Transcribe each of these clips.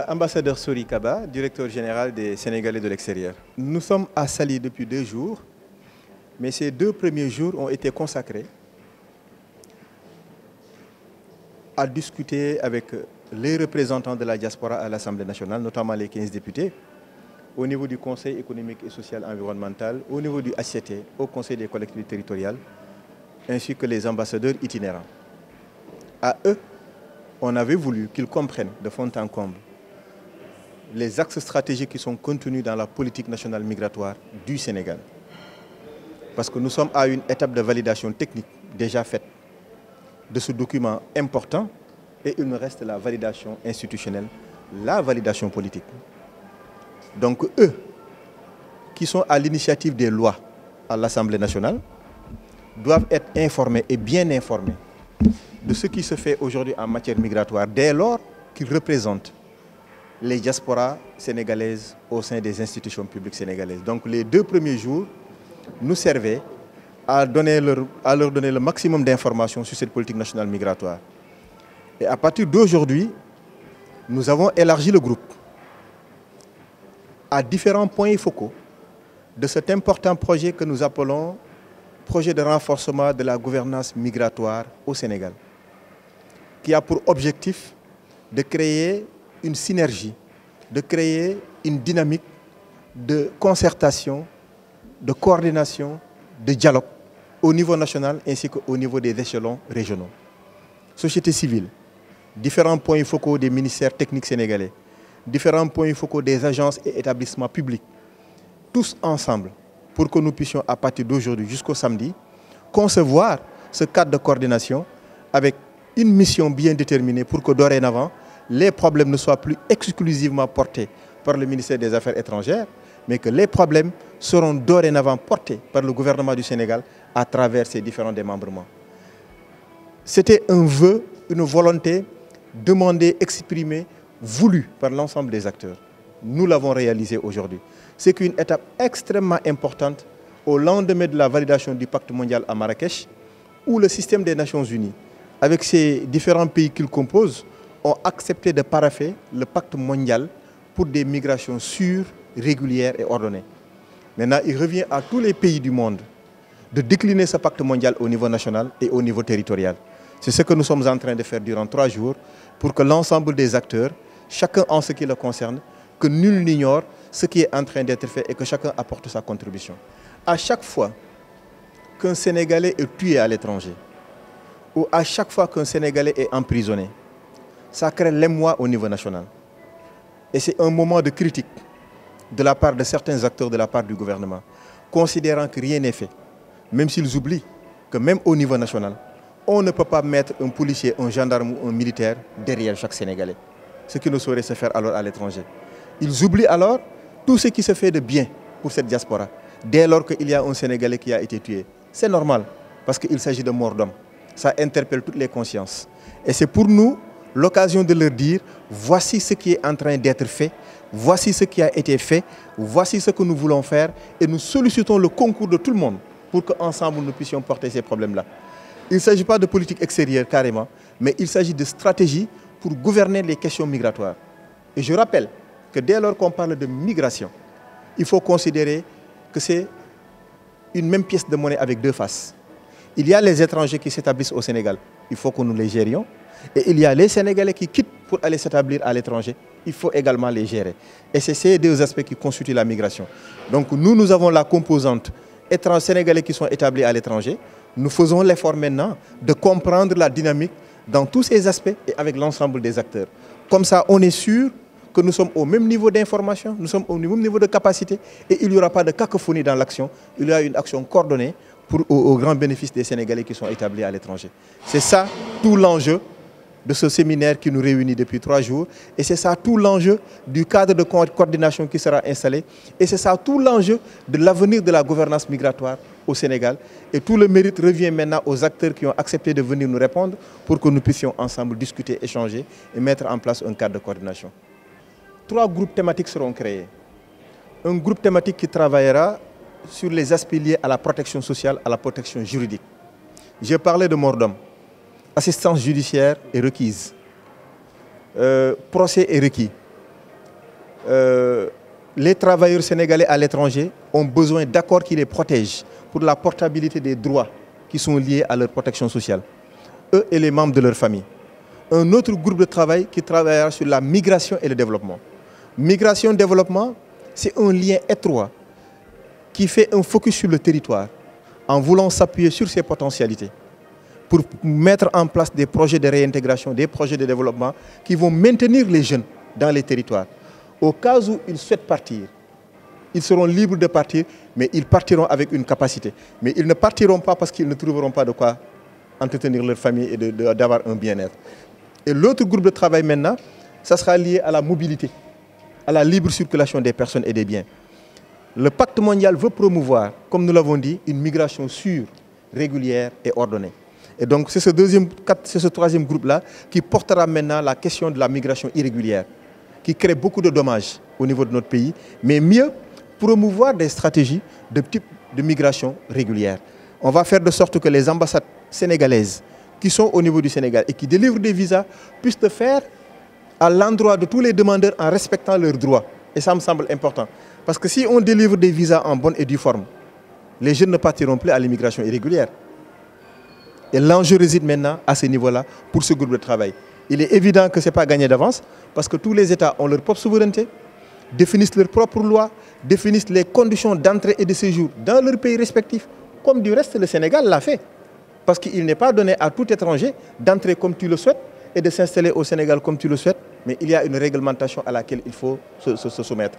Ambassadeur Sori Kaba, directeur général des Sénégalais de l'extérieur. Nous sommes à Saly depuis 2 jours, mais ces 2 premiers jours ont été consacrés à discuter avec les représentants de la diaspora à l'Assemblée nationale, notamment les 15 députés, au niveau du Conseil économique et social environnemental, au niveau du HCT, au Conseil des collectivités territoriales, ainsi que les ambassadeurs itinérants. À eux, on avait voulu qu'ils comprennent de fond en comble les axes stratégiques qui sont contenus dans la politique nationale migratoire du Sénégal. Parce que nous sommes à une étape de validation technique déjà faite de ce document important et il nous reste la validation institutionnelle, la validation politique. Donc eux, qui sont à l'initiative des lois à l'Assemblée nationale, doivent être informés et bien informés de ce qui se fait aujourd'hui en matière migratoire dès lors qu'ils représentent les diasporas sénégalaises au sein des institutions publiques sénégalaises. Donc les 2 premiers jours nous servaient à leur donner le maximum d'informations sur cette politique nationale migratoire. Et à partir d'aujourd'hui, nous avons élargi le groupe à différents points focaux de cet important projet que nous appelons projet de renforcement de la gouvernance migratoire au Sénégal, qui a pour objectif de créer une synergie, de créer une dynamique de concertation, de coordination, de dialogue au niveau national ainsi qu'au niveau des échelons régionaux. Société civile, différents points focaux des ministères techniques sénégalais, différents points focaux des agences et établissements publics, tous ensemble pour que nous puissions à partir d'aujourd'hui jusqu'au samedi concevoir ce cadre de coordination avec une mission bien déterminée pour que dorénavant les problèmes ne soient plus exclusivement portés par le ministère des Affaires étrangères, mais que les problèmes seront dorénavant portés par le gouvernement du Sénégal à travers ses différents démembrements. C'était un vœu, une volonté demandée, exprimée, voulue par l'ensemble des acteurs. Nous l'avons réalisé aujourd'hui. C'est une étape extrêmement importante au lendemain de la validation du pacte mondial à Marrakech, où le système des Nations Unies, avec ses différents pays qu'il compose, ont accepté de paraffer le pacte mondial pour des migrations sûres, régulières et ordonnées. Maintenant, il revient à tous les pays du monde de décliner ce pacte mondial au niveau national et au niveau territorial. C'est ce que nous sommes en train de faire durant 3 jours pour que l'ensemble des acteurs, chacun en ce qui le concerne, que nul n'ignore ce qui est en train d'être fait et que chacun apporte sa contribution. À chaque fois qu'un Sénégalais est tué à l'étranger, ou à chaque fois qu'un Sénégalais est emprisonné, ça crée l'émoi au niveau national. Et c'est un moment de critique de la part de certains acteurs, de la part du gouvernement, considérant que rien n'est fait, même s'ils oublient que même au niveau national, on ne peut pas mettre un policier, un gendarme ou un militaire derrière chaque Sénégalais, ce qui ne saurait se faire alors à l'étranger. Ils oublient alors tout ce qui se fait de bien pour cette diaspora, dès lors qu'il y a un Sénégalais qui a été tué. C'est normal, parce qu'il s'agit de mort d'homme. Ça interpelle toutes les consciences. Et c'est pour nous l'occasion de leur dire, voici ce qui est en train d'être fait, voici ce qui a été fait, voici ce que nous voulons faire, et nous sollicitons le concours de tout le monde pour qu'ensemble nous puissions porter ces problèmes-là. Il ne s'agit pas de politique extérieure carrément, mais il s'agit de stratégie pour gouverner les questions migratoires. Et je rappelle que dès lors qu'on parle de migration, il faut considérer que c'est une même pièce de monnaie avec 2 faces. Il y a les étrangers qui s'établissent au Sénégal, il faut que nous les gérions. Et il y a les Sénégalais qui quittent pour aller s'établir à l'étranger, il faut également les gérer. Et c'est ces 2 aspects qui constituent la migration. Donc nous avons la composante Sénégalais qui sont établis à l'étranger. Nous faisons l'effort maintenant de comprendre la dynamique dans tous ces aspects et avec l'ensemble des acteurs. Comme ça, on est sûr que nous sommes au même niveau d'information, nous sommes au même niveau de capacité et il n'y aura pas de cacophonie dans l'action. Il y a une action coordonnée au grand bénéfice des Sénégalais qui sont établis à l'étranger. C'est ça tout l'enjeu de ce séminaire qui nous réunit depuis 3 jours. Et c'est ça tout l'enjeu du cadre de coordination qui sera installé. Et c'est ça tout l'enjeu de l'avenir de la gouvernance migratoire au Sénégal. Et tout le mérite revient maintenant aux acteurs qui ont accepté de venir nous répondre pour que nous puissions ensemble discuter, échanger et mettre en place un cadre de coordination. 3 groupes thématiques seront créés. Un groupe thématique qui travaillera sur les aspects liés à la protection sociale, à la protection juridique. J'ai parlé de mort d'homme. Assistance judiciaire est requise. Procès est requis. les travailleurs sénégalais à l'étranger ont besoin d'accords qui les protègent pour la portabilité des droits qui sont liés à leur protection sociale, eux et les membres de leur famille. Un autre groupe de travail qui travaillera sur la migration et le développement. Migration-développement, c'est un lien étroit qui fait un focus sur le territoire en voulant s'appuyer sur ses potentialités pour mettre en place des projets de réintégration, des projets de développement qui vont maintenir les jeunes dans les territoires. Au cas où ils souhaitent partir, ils seront libres de partir, mais ils partiront avec une capacité. Mais ils ne partiront pas parce qu'ils ne trouveront pas de quoi entretenir leur famille et d'avoir un bien-être. Et l'autre groupe de travail maintenant, ça sera lié à la mobilité, à la libre circulation des personnes et des biens. Le pacte mondial veut promouvoir, comme nous l'avons dit, une migration sûre, régulière et ordonnée. Et donc c'est ce troisième groupe-là qui portera maintenant la question de la migration irrégulière, qui crée beaucoup de dommages au niveau de notre pays, mais mieux promouvoir des stratégies de type de migration régulière. On va faire de sorte que les ambassades sénégalaises qui sont au niveau du Sénégal et qui délivrent des visas puissent le faire à l'endroit de tous les demandeurs en respectant leurs droits. Et ça me semble important. Parce que si on délivre des visas en bonne et due forme, les jeunes ne partiront plus à l'immigration irrégulière. Et l'enjeu réside maintenant à ce niveau-là pour ce groupe de travail. Il est évident que ce n'est pas gagné d'avance parce que tous les États ont leur propre souveraineté, définissent leurs propres lois, définissent les conditions d'entrée et de séjour dans leurs pays respectifs, comme du reste le Sénégal l'a fait. Parce qu'il n'est pas donné à tout étranger d'entrer comme tu le souhaites et de s'installer au Sénégal comme tu le souhaites, mais il y a une réglementation à laquelle il faut se soumettre.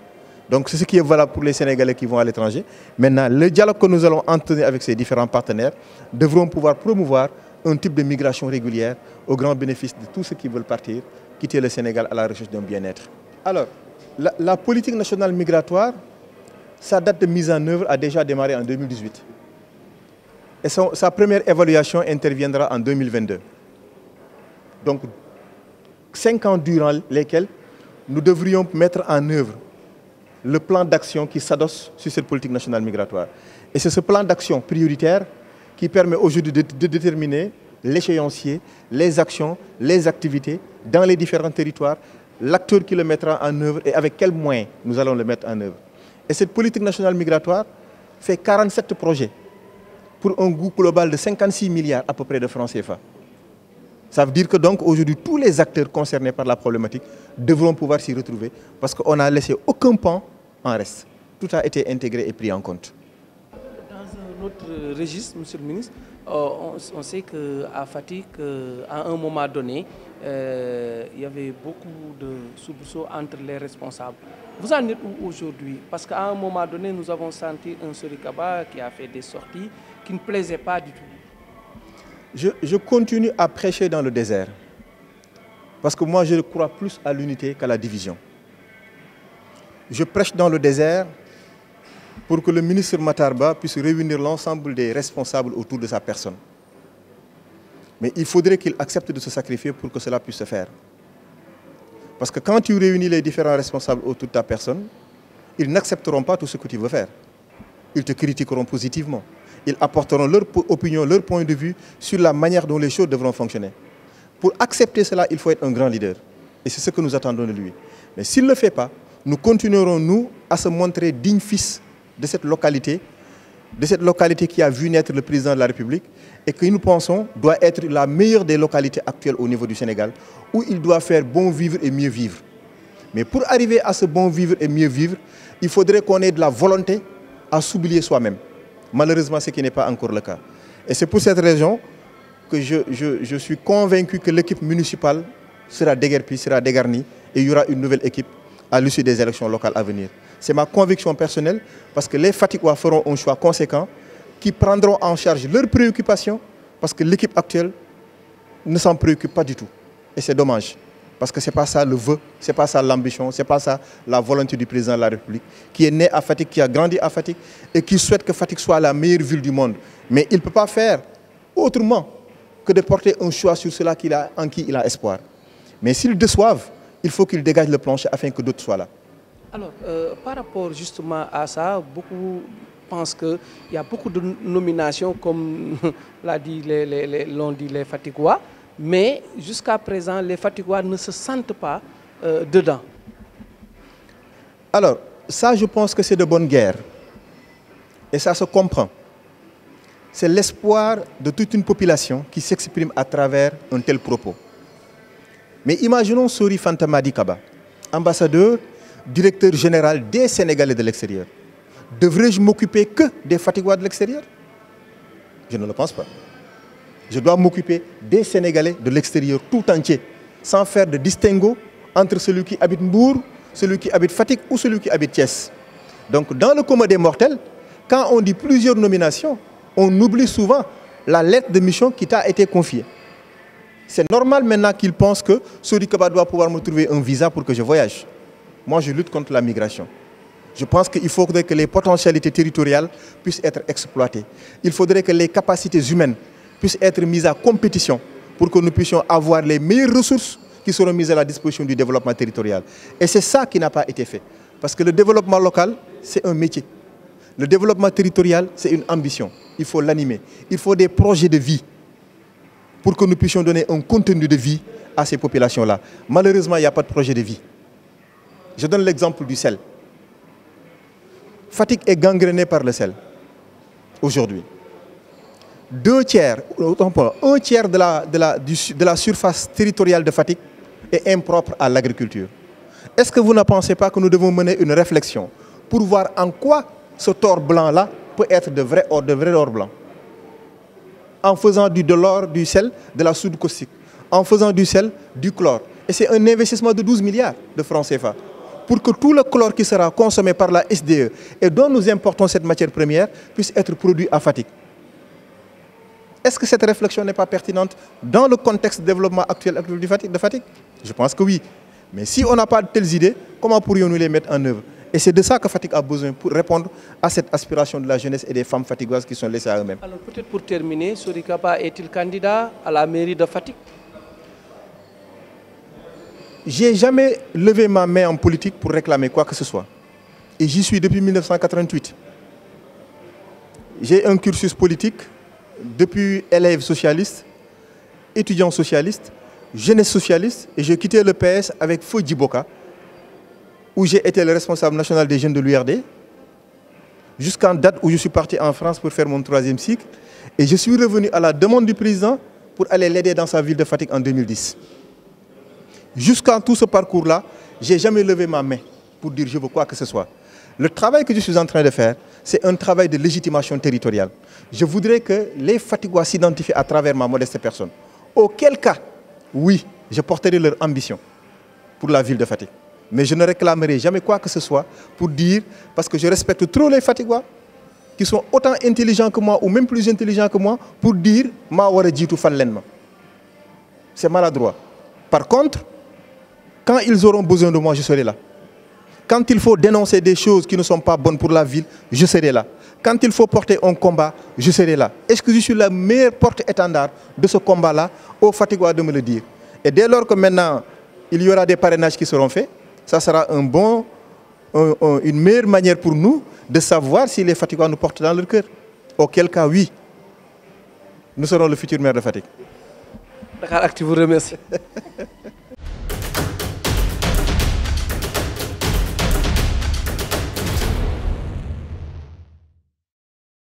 Donc c'est ce qui est valable pour les Sénégalais qui vont à l'étranger. Maintenant, le dialogue que nous allons entretenir avec ces différents partenaires devront pouvoir promouvoir un type de migration régulière au grand bénéfice de tous ceux qui veulent partir, quitter le Sénégal à la recherche d'un bien-être. Alors, la politique nationale migratoire, sa date de mise en œuvre a déjà démarré en 2018. Et sa première évaluation interviendra en 2022. Donc, 5 ans durant lesquels nous devrions mettre en œuvre le plan d'action qui s'adosse sur cette politique nationale migratoire. Et c'est ce plan d'action prioritaire qui permet aujourd'hui de déterminer l'échéancier, les actions, les activités dans les différents territoires, l'acteur qui le mettra en œuvre et avec quels moyens nous allons le mettre en œuvre. Et cette politique nationale migratoire fait 47 projets pour un coût global de 56 milliards à peu près de francs CFA. Ça veut dire que donc aujourd'hui tous les acteurs concernés par la problématique devront pouvoir s'y retrouver parce qu'on n'a laissé aucun pan en reste. Tout a été intégré et pris en compte. Dans un autre registre, Monsieur le ministre, on sait qu'à Fatick, à un moment donné, il y avait beaucoup de soubresauts entre les responsables. Vous en êtes où aujourd'hui? Parce qu'à un moment donné, nous avons senti un Sori Kaba qui a fait des sorties qui ne plaisaient pas du tout. Je continue à prêcher dans le désert. Parce que moi, je crois plus à l'unité qu'à la division. Je prêche dans le désert pour que le ministre Matarba puisse réunir l'ensemble des responsables autour de sa personne. Mais il faudrait qu'il accepte de se sacrifier pour que cela puisse se faire. Parce que quand tu réunis les différents responsables autour de ta personne, ils n'accepteront pas tout ce que tu veux faire. Ils te critiqueront positivement. Ils apporteront leur opinion, leur point de vue sur la manière dont les choses devront fonctionner. Pour accepter cela, il faut être un grand leader. Et c'est ce que nous attendons de lui. Mais s'il ne le fait pas, nous continuerons, nous, à se montrer dignes fils de cette localité qui a vu naître le président de la République et que nous pensons doit être la meilleure des localités actuelles au niveau du Sénégal, où il doit faire bon vivre et mieux vivre. Mais pour arriver à ce bon vivre et mieux vivre, il faudrait qu'on ait de la volonté à s'oublier soi-même. Malheureusement, ce qui n'est pas encore le cas. Et c'est pour cette raison que je suis convaincu que l'équipe municipale sera déguerpie, sera dégarnie et il y aura une nouvelle équipe à l'issue des élections locales à venir. C'est ma conviction personnelle parce que les Fatickois feront un choix conséquent qui prendront en charge leurs préoccupations parce que l'équipe actuelle ne s'en préoccupe pas du tout. Et c'est dommage parce que ce n'est pas ça le vœu, ce n'est pas ça l'ambition, ce n'est pas ça la volonté du président de la République qui est né à Fatick, qui a grandi à Fatick et qui souhaite que Fatick soit la meilleure ville du monde. Mais il ne peut pas faire autrement que de porter un choix sur cela en qui il a espoir. Mais s'ils déçoivent, il faut qu'ils dégagent le plancher afin que d'autres soient là. Alors, par rapport justement à ça, beaucoup pensent qu'il y a beaucoup de nominations, comme l'ont dit les Fatickois, mais jusqu'à présent, les Fatickois ne se sentent pas dedans. Alors, ça, je pense que c'est de bonne guerre. Et ça se comprend. C'est l'espoir de toute une population qui s'exprime à travers un tel propos. Mais imaginons Sori Fanta Madi Kaba, ambassadeur, directeur général des Sénégalais de l'extérieur. Devrais-je m'occuper que des Fatigouas de l'extérieur? Je ne le pense pas. Je dois m'occuper des Sénégalais de l'extérieur tout entier, sans faire de distinguo entre celui qui habite Mbour, celui qui habite Fatick ou celui qui habite Thiès. Donc dans le commun des mortels, quand on dit plusieurs nominations, on oublie souvent la lettre de mission qui t'a été confiée. C'est normal maintenant qu'ils pensent que Sori Kaba doit pouvoir me trouver un visa pour que je voyage. Moi, je lutte contre la migration. Je pense qu'il faudrait que les potentialités territoriales puissent être exploitées. Il faudrait que les capacités humaines puissent être mises à compétition pour que nous puissions avoir les meilleures ressources qui seront mises à la disposition du développement territorial. Et c'est ça qui n'a pas été fait. Parce que le développement local, c'est un métier. Le développement territorial, c'est une ambition. Il faut l'animer. Il faut des projets de vie pour que nous puissions donner un contenu de vie à ces populations-là. Malheureusement, il n'y a pas de projet de vie. Je donne l'exemple du sel. Fatick est gangréné par le sel aujourd'hui. Un tiers de la surface territoriale de Fatick est impropre à l'agriculture. Est-ce que vous ne pensez pas que nous devons mener une réflexion pour voir en quoi ce tort blanc-là peut être de vrai or blanc? En faisant de l'or, du sel, de la soude caustique, en faisant du sel, du chlore. Et c'est un investissement de 12 milliards de francs CFA pour que tout le chlore qui sera consommé par la SDE et dont nous importons cette matière première puisse être produit à Fatick. Est-ce que cette réflexion n'est pas pertinente dans le contexte de développement actuel de Fatick? Je pense que oui. Mais si on n'a pas de telles idées, comment pourrions-nous les mettre en œuvre? Et c'est de ça que Fatick a besoin pour répondre à cette aspiration de la jeunesse et des femmes fatigouises qui sont laissées à eux-mêmes. Alors peut-être pour terminer, Sori Kaba est-il candidat à la mairie de Fatick? J'ai jamais levé ma main en politique pour réclamer quoi que ce soit. Et j'y suis depuis 1988. J'ai un cursus politique depuis élève socialiste, étudiant socialiste, jeunesse socialiste, et j'ai quitté le PS avec Feu Djiboka, où j'ai été le responsable national des jeunes de l'URD, jusqu'en date où je suis parti en France pour faire mon 3e cycle, et je suis revenu à la demande du président pour aller l'aider dans sa ville de Fatick en 2010. Jusqu'à tout ce parcours-là, je n'ai jamais levé ma main pour dire je veux quoi que ce soit. Le travail que je suis en train de faire, c'est un travail de légitimation territoriale. Je voudrais que les Fatigouas s'identifient à travers ma modeste personne. Auquel cas, oui, je porterai leur ambition pour la ville de Fatick. Mais je ne réclamerai jamais quoi que ce soit pour dire, parce que je respecte trop les Fatigouas, qui sont autant intelligents que moi ou même plus intelligents que moi, pour dire « ma wara jitu fan len ma ». C'est maladroit. Par contre, quand ils auront besoin de moi, je serai là. Quand il faut dénoncer des choses qui ne sont pas bonnes pour la ville, je serai là. Quand il faut porter un combat, je serai là. Est-ce que je suis la meilleure porte-étendard de ce combat-là? Aux Fatigouas de me le dire. Et dès lors que maintenant, il y aura des parrainages qui seront faits, ça sera une meilleure manière pour nous de savoir si les Fatigouas nous portent dans leur cœur. Auquel cas, oui, nous serons le futur maire de Fatick. Dakaractu vous remercie.